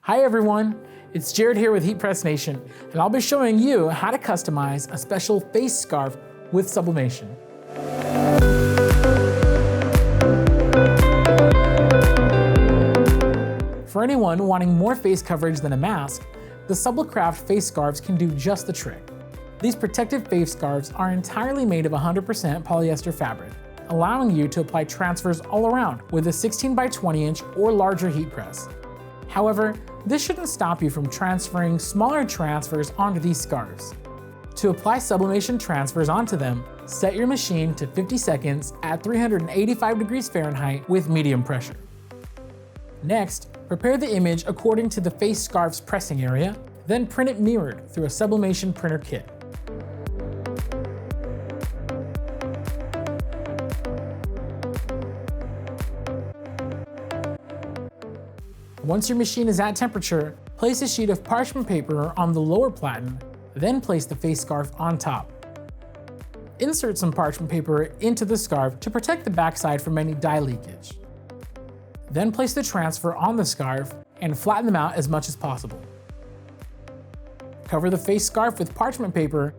Hi everyone, it's Jared here with Heat Press Nation, and I'll be showing you how to customize a special face scarf with sublimation. For anyone wanting more face coverage than a mask, the SubliCraft face scarves can do just the trick. These protective face scarves are entirely made of 100% polyester fabric, allowing you to apply transfers all around with a 16 by 20 inch or larger heat press. However, this shouldn't stop you from transferring smaller transfers onto these scarves. To apply sublimation transfers onto them, set your machine to 50 seconds at 385 degrees Fahrenheit with medium pressure. Next, prepare the image according to the face scarf's pressing area, then print it mirrored through a sublimation printer kit. Once your machine is at temperature, place a sheet of parchment paper on the lower platen, then place the face scarf on top. Insert some parchment paper into the scarf to protect the backside from any dye leakage. Then place the transfer on the scarf and flatten them out as much as possible. Cover the face scarf with parchment paper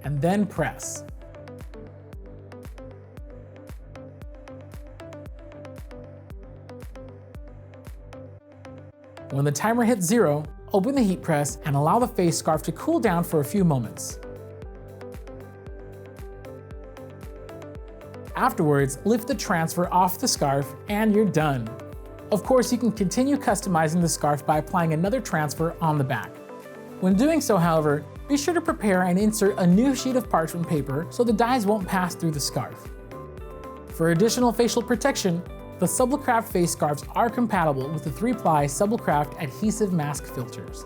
and then press. When the timer hits 0, open the heat press and allow the face scarf to cool down for a few moments. Afterwards, lift the transfer off the scarf and you're done. Of course, you can continue customizing the scarf by applying another transfer on the back. When doing so, however, be sure to prepare and insert a new sheet of parchment paper so the dyes won't pass through the scarf. For additional facial protection, the SubliCraft face scarves are compatible with the 3-ply SubliCraft adhesive mask filters.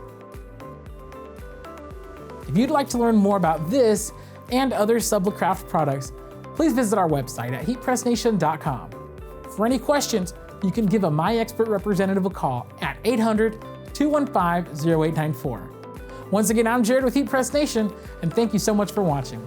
If you'd like to learn more about this and other SubliCraft products, please visit our website at heatpressnation.com. For any questions, you can give a My Expert representative a call at 800-215-0894. Once again, I'm Jared with Heat Press Nation, and thank you so much for watching.